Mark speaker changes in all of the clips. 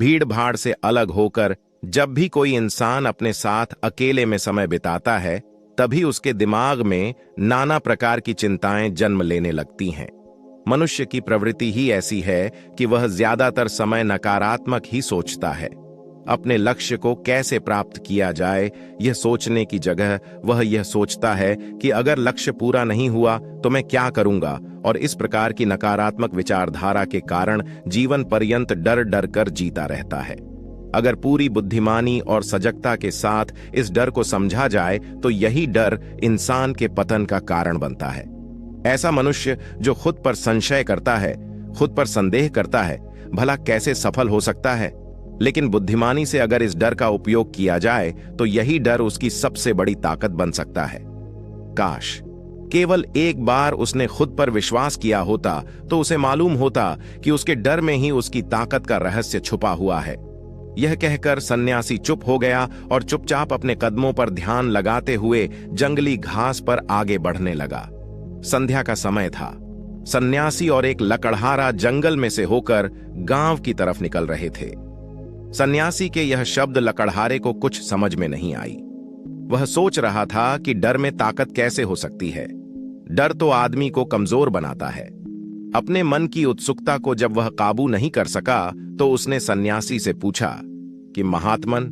Speaker 1: भीड़ भाड़ से अलग होकर जब भी कोई इंसान अपने साथ अकेले में समय बिताता है, तभी उसके दिमाग में नाना प्रकार की चिंताएं जन्म लेने लगती हैं। मनुष्य की प्रवृत्ति ही ऐसी है कि वह ज्यादातर समय नकारात्मक ही सोचता है। अपने लक्ष्य को कैसे प्राप्त किया जाए, यह सोचने की जगह वह यह सोचता है कि अगर लक्ष्य पूरा नहीं हुआ तो मैं क्या करूंगा, और इस प्रकार की नकारात्मक विचारधारा के कारण जीवन पर्यंत डर डर कर जीता रहता है। अगर पूरी बुद्धिमानी और सजगता के साथ इस डर को समझा जाए तो यही डर इंसान के पतन का कारण बनता है। ऐसा मनुष्य जो खुद पर संशय करता है, खुद पर संदेह करता है, भला कैसे सफल हो सकता है? लेकिन बुद्धिमानी से अगर इस डर का उपयोग किया जाए तो यही डर उसकी सबसे बड़ी ताकत बन सकता है। काश केवल एक बार उसने खुद पर विश्वास किया होता तो उसे मालूम होता कि उसके डर में ही उसकी ताकत का रहस्य छुपा हुआ है। यह कहकर सन्यासी चुप हो गया और चुपचाप अपने कदमों पर ध्यान लगाते हुए जंगली घास पर आगे बढ़ने लगा। संध्या का समय था। सन्यासी और एक लकड़हारा जंगल में से होकर गांव की तरफ निकल रहे थे। सन्यासी के यह शब्द लकड़हारे को कुछ समझ में नहीं आई। वह सोच रहा था कि डर में ताकत कैसे हो सकती है। डर तो आदमी को कमजोर बनाता है। अपने मन की उत्सुकता को जब वह काबू नहीं कर सका तो उसने सन्यासी से पूछा कि महात्मन,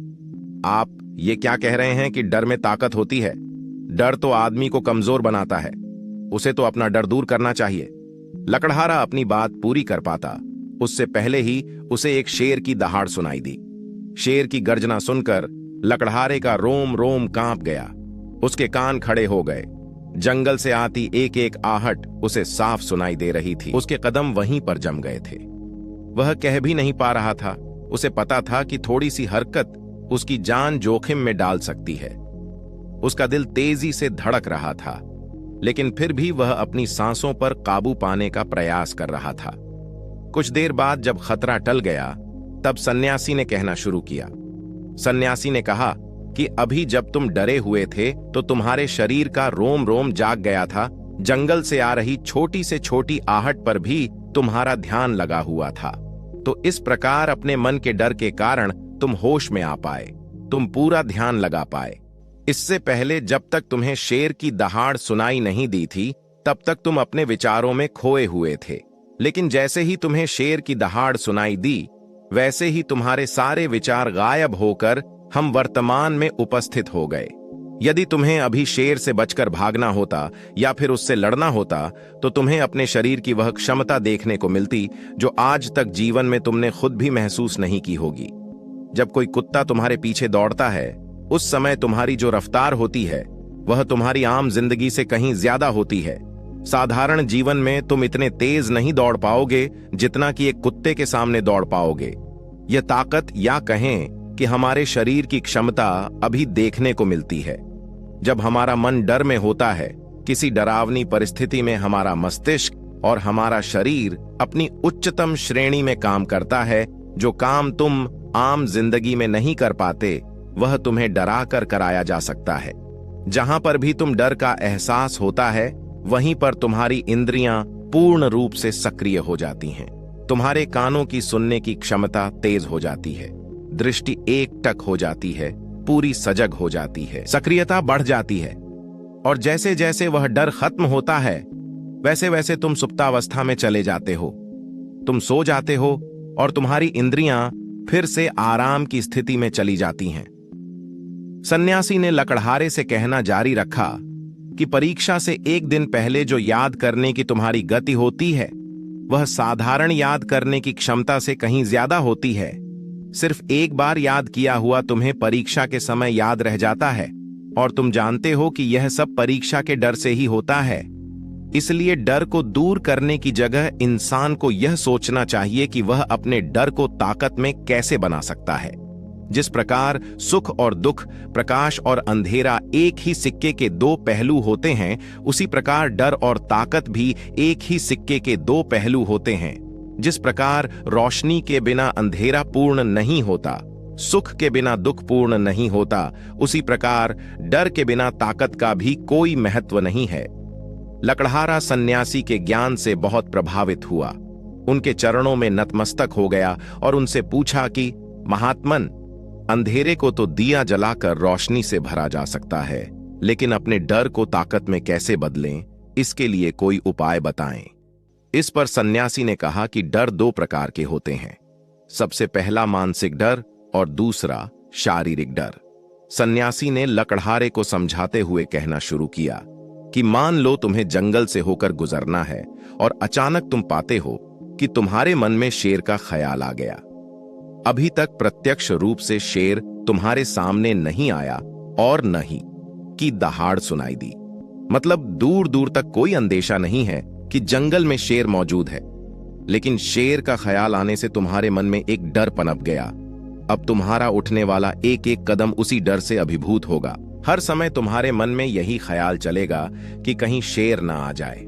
Speaker 1: आप ये क्या कह रहे हैं कि डर में ताकत होती है? डर तो आदमी को कमजोर बनाता है, उसे तो अपना डर दूर करना चाहिए। लकड़हारा अपनी बात पूरी कर पाता उससे पहले ही उसे एक शेर की दहाड़ सुनाई दी। शेर की गर्जना सुनकर लकड़हारे का रोम रोम कांप गया। उसके कान खड़े हो गए। जंगल से आती एक एक आहट उसे साफ सुनाई दे रही थी। उसके कदम वहीं पर जम गए थे। वह कह भी नहीं पा रहा था। उसे पता था कि थोड़ी सी हरकत उसकी जान जोखिम में डाल सकती है। उसका दिल तेजी से धड़क रहा था, लेकिन फिर भी वह अपनी सांसों पर काबू पाने का प्रयास कर रहा था। कुछ देर बाद जब खतरा टल गया, तब सन्यासी ने कहना शुरू किया। सन्यासी ने कहा कि अभी जब तुम डरे हुए थे तो तुम्हारे शरीर का रोम रोम जाग गया था। जंगल से आ रही छोटी से छोटी आहट पर भी तुम्हारा ध्यान लगा हुआ था। तो इस प्रकार अपने मन के डर के कारण तुम होश में आ पाए, तुम पूरा ध्यान लगा पाए। इससे पहले जब तक तुम्हें शेर की दहाड़ सुनाई नहीं दी थी, तब तक तुम अपने विचारों में खोए हुए थे। लेकिन जैसे ही तुम्हें शेर की दहाड़ सुनाई दी, वैसे ही तुम्हारे सारे विचार गायब होकर हम वर्तमान में उपस्थित हो गए। यदि तुम्हें अभी शेर से बचकर भागना होता या फिर उससे लड़ना होता, तो तुम्हें अपने शरीर की वह क्षमता देखने को मिलती जो आज तक जीवन में तुमने खुद भी महसूस नहीं की होगी। जब कोई कुत्ता तुम्हारे पीछे दौड़ता है, उस समय तुम्हारी जो रफ्तार होती है वह तुम्हारी आम जिंदगी से कहीं ज्यादा होती है। साधारण जीवन में तुम इतने तेज नहीं दौड़ पाओगे जितना कि एक कुत्ते के सामने दौड़ पाओगे। यह ताकत, या कहें कि हमारे शरीर की क्षमता, अभी देखने को मिलती है। जब हमारा मन डर में होता है, किसी डरावनी परिस्थिति में हमारा मस्तिष्क और हमारा शरीर अपनी उच्चतम श्रेणी में काम करता है। जो काम तुम आम जिंदगी में नहीं कर पाते, वह तुम्हें डरा कर कराया जा सकता है। जहां पर भी तुम डर का एहसास होता है, वहीं पर तुम्हारी इंद्रियां पूर्ण रूप से सक्रिय हो जाती हैं। तुम्हारे कानों की सुनने की क्षमता तेज हो जाती है, दृष्टि एकटक हो जाती है, पूरी सजग हो जाती है, सक्रियता बढ़ जाती है। और जैसे जैसे वह डर खत्म होता है, वैसे वैसे तुम सुप्तावस्था में चले जाते हो। तुम सो जाते हो और तुम्हारी इंद्रियां फिर से आराम की स्थिति में चली जाती हैं। सन्यासी ने लकड़हारे से कहना जारी रखा कि परीक्षा से एक दिन पहले जो याद करने की तुम्हारी गति होती है, वह साधारण याद करने की क्षमता से कहीं ज्यादा होती है। सिर्फ एक बार याद किया हुआ तुम्हें परीक्षा के समय याद रह जाता है, और तुम जानते हो कि यह सब परीक्षा के डर से ही होता है। इसलिए डर को दूर करने की जगह इंसान को यह सोचना चाहिए कि वह अपने डर को ताकत में कैसे बना सकता है। जिस प्रकार सुख और दुख, प्रकाश और अंधेरा एक ही सिक्के के दो पहलू होते हैं, उसी प्रकार डर और ताकत भी एक ही सिक्के के दो पहलू होते हैं। जिस प्रकार रोशनी के बिना अंधेरा पूर्ण नहीं होता, सुख के बिना दुख पूर्ण नहीं होता, उसी प्रकार डर के बिना ताकत का भी कोई महत्व नहीं है। लकड़हारा सन्यासी के ज्ञान से बहुत प्रभावित हुआ। उनके चरणों में नतमस्तक हो गया और उनसे पूछा कि महात्मन, अंधेरे को तो दिया जलाकर रोशनी से भरा जा सकता है, लेकिन अपने डर को ताकत में कैसे बदलें, इसके लिए कोई उपाय बताएं। इस पर सन्यासी ने कहा कि डर दो प्रकार के होते हैं। सबसे पहला मानसिक डर और दूसरा शारीरिक डर। सन्यासी ने लकड़हारे को समझाते हुए कहना शुरू किया कि मान लो तुम्हें जंगल से होकर गुजरना है और अचानक तुम पाते हो कि तुम्हारे मन में शेर का ख्याल आ गया। अभी तक प्रत्यक्ष रूप से शेर तुम्हारे सामने नहीं आया और न ही कि दहाड़ सुनाई दी, मतलब दूर दूर तक कोई अंदेशा नहीं है कि जंगल में शेर मौजूद है, लेकिन शेर का ख्याल आने से तुम्हारे मन में एक डर पनप गया। अब तुम्हारा उठने वाला एक एक कदम उसी डर से अभिभूत होगा। हर समय तुम्हारे मन में यही ख्याल चलेगा कि कहीं शेर ना आ जाए।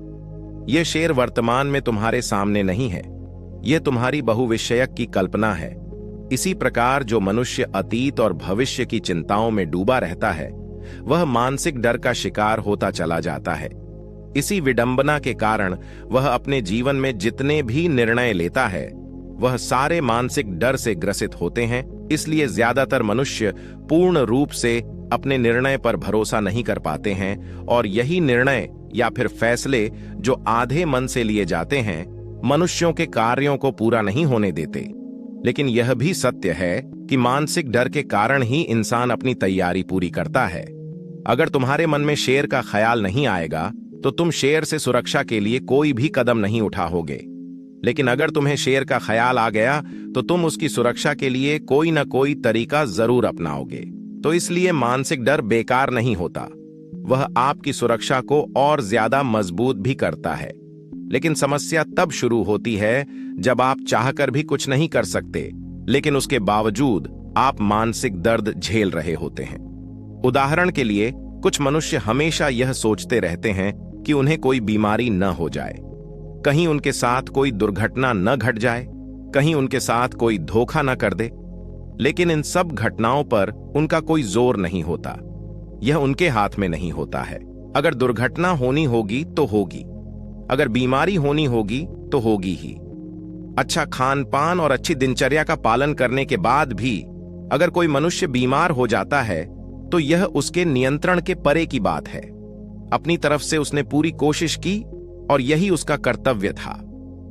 Speaker 1: यह शेर वर्तमान में तुम्हारे सामने नहीं है, यह तुम्हारी बहुविषयक की कल्पना है। इसी प्रकार जो मनुष्य अतीत और भविष्य की चिंताओं में डूबा रहता है, वह मानसिक डर का शिकार होता चला जाता है। इसी विडंबना के कारण वह अपने जीवन में जितने भी निर्णय लेता है, वह सारे मानसिक डर से ग्रसित होते हैं। इसलिए ज्यादातर मनुष्य पूर्ण रूप से अपने निर्णय पर भरोसा नहीं कर पाते हैं, और यही निर्णय या फिर फैसले जो आधे मन से लिए जाते हैं, मनुष्यों के कार्यों को पूरा नहीं होने देते। लेकिन यह भी सत्य है कि मानसिक डर के कारण ही इंसान अपनी तैयारी पूरी करता है। अगर तुम्हारे मन में शेर का ख्याल नहीं आएगा तो तुम शेर से सुरक्षा के लिए कोई भी कदम नहीं उठाओगे, लेकिन अगर तुम्हें शेर का ख्याल आ गया तो तुम उसकी सुरक्षा के लिए कोई ना कोई तरीका जरूर अपनाओगे। तो इसलिए मानसिक डर बेकार नहीं होता, वह आपकी सुरक्षा को और ज्यादा मजबूत भी करता है। लेकिन समस्या तब शुरू होती है जब आप चाहकर भी कुछ नहीं कर सकते, लेकिन उसके बावजूद आप मानसिक दर्द झेल रहे होते हैं। उदाहरण के लिए, कुछ मनुष्य हमेशा यह सोचते रहते हैं कि उन्हें कोई बीमारी न हो जाए, कहीं उनके साथ कोई दुर्घटना न घट जाए, कहीं उनके साथ कोई धोखा न कर दे। लेकिन इन सब घटनाओं पर उनका कोई जोर नहीं होता, यह उनके हाथ में नहीं होता है। अगर दुर्घटना होनी होगी तो होगी, अगर बीमारी होनी होगी तो होगी ही। अच्छा खान पान और अच्छी दिनचर्या का पालन करने के बाद भी अगर कोई मनुष्य बीमार हो जाता है तो यह उसके नियंत्रण के परे की बात है। अपनी तरफ से उसने पूरी कोशिश की और यही उसका कर्तव्य था।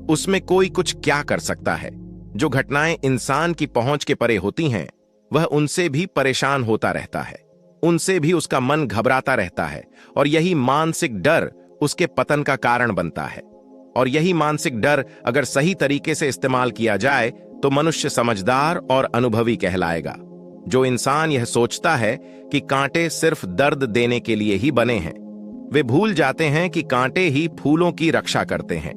Speaker 1: उसमें कोई कुछ क्या कर सकता है। जो घटनाएं इंसान की पहुंच के परे होती हैं, वह उनसे भी परेशान होता रहता है, उनसे भी उसका मन घबराता रहता है, और यही मानसिक डर उसके पतन का कारण बनता है। और यही मानसिक डर अगर सही तरीके से इस्तेमाल किया जाए तो मनुष्य समझदार और अनुभवी कहलाएगा। जो इंसान यह सोचता है कि कांटे सिर्फ दर्द देने के लिए ही बने हैं, वे भूल जाते हैं कि कांटे ही फूलों की रक्षा करते हैं।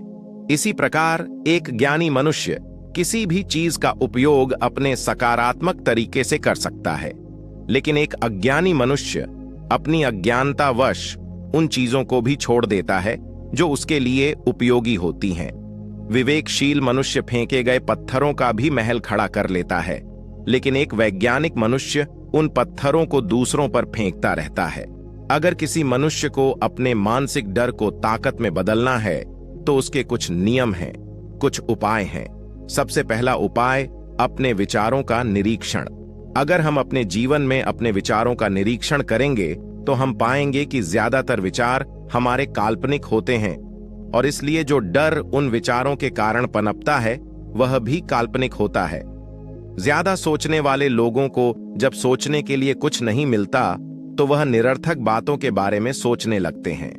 Speaker 1: इसी प्रकार एक ज्ञानी मनुष्य किसी भी चीज का उपयोग अपने सकारात्मक तरीके से कर सकता है, लेकिन एक अज्ञानी मनुष्य अपनी अज्ञानतावश उन चीजों को भी छोड़ देता है जो उसके लिए उपयोगी होती हैं। विवेकशील मनुष्य फेंके गए पत्थरों का भी महल खड़ा कर लेता है, लेकिन एक वैज्ञानिक मनुष्य उन पत्थरों को दूसरों पर फेंकता रहता है। अगर किसी मनुष्य को अपने मानसिक डर को ताकत में बदलना है तो उसके कुछ नियम हैं, कुछ उपाय हैं। सबसे पहला उपाय, अपने विचारों का निरीक्षण। अगर हम अपने जीवन में अपने विचारों का निरीक्षण करेंगे तो हम पाएंगे कि ज्यादातर विचार हमारे काल्पनिक होते हैं, और इसलिए जो डर उन विचारों के कारण पनपता है वह भी काल्पनिक होता है। ज्यादा सोचने वाले लोगों को जब सोचने के लिए कुछ नहीं मिलता तो वह निरर्थक बातों के बारे में सोचने लगते हैं,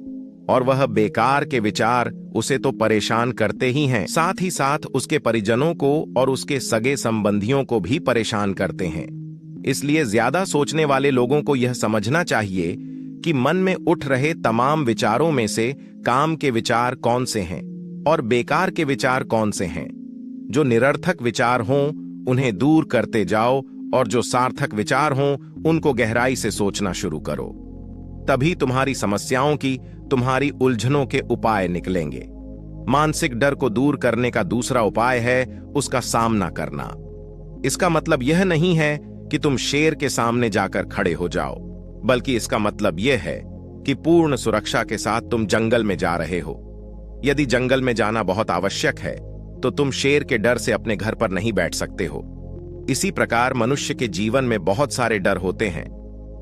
Speaker 1: और वह बेकार के विचार उसे तो परेशान करते ही हैं, साथ ही साथ उसके परिजनों को और उसके सगे संबंधियों को भी परेशान करते हैं। इसलिए ज्यादा सोचने वाले लोगों को यह समझना चाहिए कि मन में उठ रहे तमाम विचारों में से काम के विचार कौन से हैं और बेकार के विचार कौन से हैं। जो निरर्थक विचार हों उन्हें दूर करते जाओ, और जो सार्थक विचार हों उनको गहराई से सोचना शुरू करो। तभी तुम्हारी समस्याओं की, तुम्हारी उलझनों के उपाय निकलेंगे। मानसिक डर को दूर करने का दूसरा उपाय है उसका सामना करना। इसका मतलब यह नहीं है कि तुम शेर के सामने जाकर खड़े हो जाओ, बल्कि इसका मतलब यह है कि पूर्ण सुरक्षा के साथ तुम जंगल में जा रहे हो। यदि जंगल में जाना बहुत आवश्यक है तो तुम शेर के डर से अपने घर पर नहीं बैठ सकते हो। इसी प्रकार मनुष्य के जीवन में बहुत सारे डर होते हैं,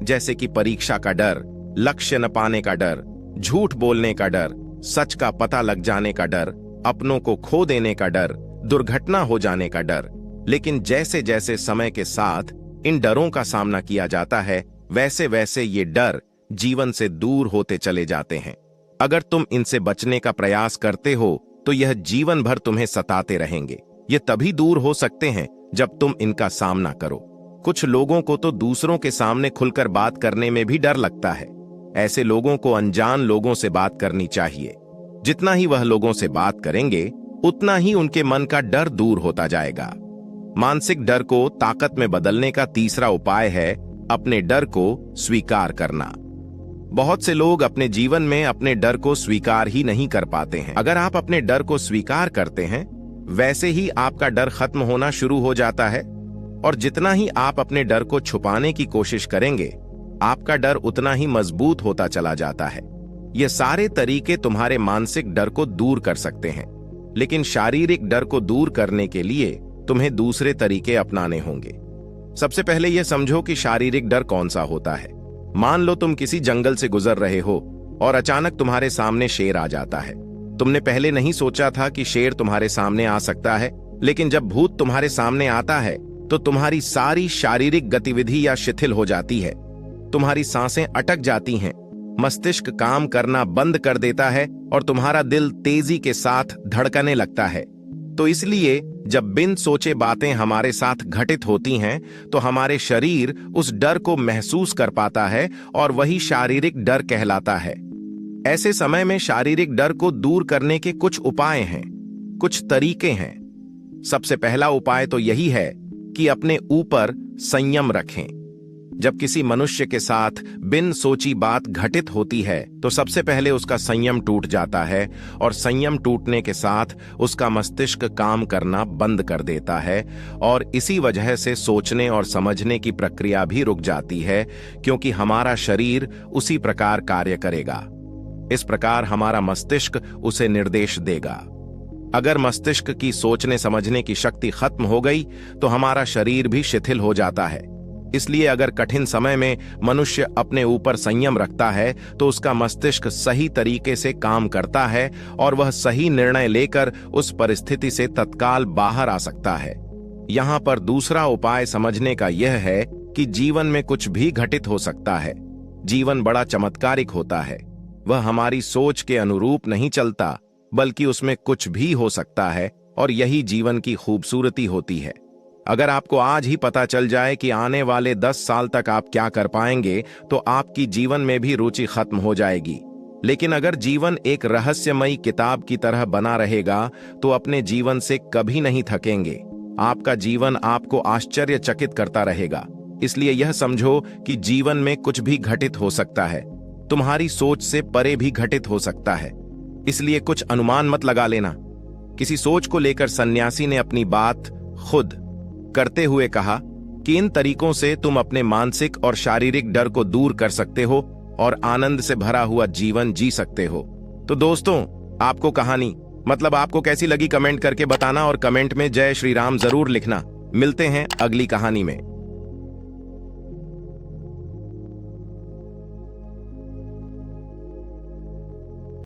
Speaker 1: जैसे कि परीक्षा का डर, लक्ष्य न पाने का डर, झूठ बोलने का डर, सच का पता लग जाने का डर, अपनों को खो देने का डर, दुर्घटना हो जाने का डर। लेकिन जैसे जैसे समय के साथ इन डरों का सामना किया जाता है, वैसे वैसे ये डर जीवन से दूर होते चले जाते हैं। अगर तुम इनसे बचने का प्रयास करते हो तो यह जीवन भर तुम्हें सताते रहेंगे। ये तभी दूर हो सकते हैं जब तुम इनका सामना करो। कुछ लोगों को तो दूसरों के सामने खुलकर बात करने में भी डर लगता है। ऐसे लोगों को अनजान लोगों से बात करनी चाहिए। जितना ही वह लोगों से बात करेंगे, उतना ही उनके मन का डर दूर होता जाएगा। मानसिक डर को ताकत में बदलने का तीसरा उपाय है अपने डर को स्वीकार करना। बहुत से लोग अपने जीवन में अपने डर को स्वीकार ही नहीं कर पाते हैं। अगर आप अपने डर को स्वीकार करते हैं, वैसे ही आपका डर खत्म होना शुरू हो जाता है। और जितना ही आप अपने डर को छुपाने की कोशिश करेंगे, आपका डर उतना ही मजबूत होता चला जाता है। ये सारे तरीके तुम्हारे मानसिक डर को दूर कर सकते हैं, लेकिन शारीरिक डर को दूर करने के लिए तुम्हें दूसरे तरीके अपनाने होंगे। सबसे पहले यह समझो कि शारीरिक डर कौन सा होता है। मान लो तुम किसी जंगल से गुजर रहे हो और अचानक तुम्हारे सामने शेर आ जाता है। तुमने पहले नहीं सोचा था कि शेर तुम्हारे सामने आ सकता है, लेकिन जब भूत तुम्हारे सामने आता है तो तुम्हारी सारी शारीरिक गतिविधि या शिथिल हो जाती है। तुम्हारी सांसें अटक जाती हैं, मस्तिष्क काम करना बंद कर देता है और तुम्हारा दिल तेजी के साथ धड़कने लगता है। तो इसलिए जब बिन सोचे बातें हमारे साथ घटित होती हैं, तो हमारे शरीर उस डर को महसूस कर पाता है और वही शारीरिक डर कहलाता है। ऐसे समय में शारीरिक डर को दूर करने के कुछ उपाय हैं, कुछ तरीके हैं। सबसे पहला उपाय तो यही है कि अपने ऊपर संयम रखें। जब किसी मनुष्य के साथ बिन सोची बात घटित होती है, तो सबसे पहले उसका संयम टूट जाता है और संयम टूटने के साथ उसका मस्तिष्क काम करना बंद कर देता है और इसी वजह से सोचने और समझने की प्रक्रिया भी रुक जाती है, क्योंकि हमारा शरीर उसी प्रकार कार्य करेगा। इस प्रकार हमारा मस्तिष्क उसे निर्देश देगा। अगर मस्तिष्क की सोचने समझने की शक्ति खत्म हो गई तो हमारा शरीर भी शिथिल हो जाता है। इसलिए अगर कठिन समय में मनुष्य अपने ऊपर संयम रखता है तो उसका मस्तिष्क सही तरीके से काम करता है और वह सही निर्णय लेकर उस परिस्थिति से तत्काल बाहर आ सकता है। यहाँ पर दूसरा उपाय समझने का यह है कि जीवन में कुछ भी घटित हो सकता है। जीवन बड़ा चमत्कारिक होता है। वह हमारी सोच के अनुरूप नहीं चलता, बल्कि उसमें कुछ भी हो सकता है और यही जीवन की खूबसूरती होती है। अगर आपको आज ही पता चल जाए कि आने वाले 10 साल तक आप क्या कर पाएंगे, तो आपकी जीवन में भी रुचि खत्म हो जाएगी। लेकिन अगर जीवन एक रहस्यमयी किताब की तरह बना रहेगा, तो अपने जीवन से कभी नहीं थकेंगे। आपका जीवन आपको आश्चर्यचकित करता रहेगा। इसलिए यह समझो कि जीवन में कुछ भी घटित हो सकता है, तुम्हारी सोच से परे भी घटित हो सकता है। इसलिए कुछ अनुमान मत लगा लेना। किसी सोच को लेकर सन्यासी ने अपनी बात खुद करते हुए कहा कि इन तरीकों से तुम अपने मानसिक और शारीरिक डर को दूर कर सकते हो और आनंद से भरा हुआ जीवन जी सकते हो। तो दोस्तों, आपको कहानी आपको कैसी लगी कमेंट करके बताना और कमेंट में जय श्री राम जरूर लिखना। मिलते हैं अगली कहानी में।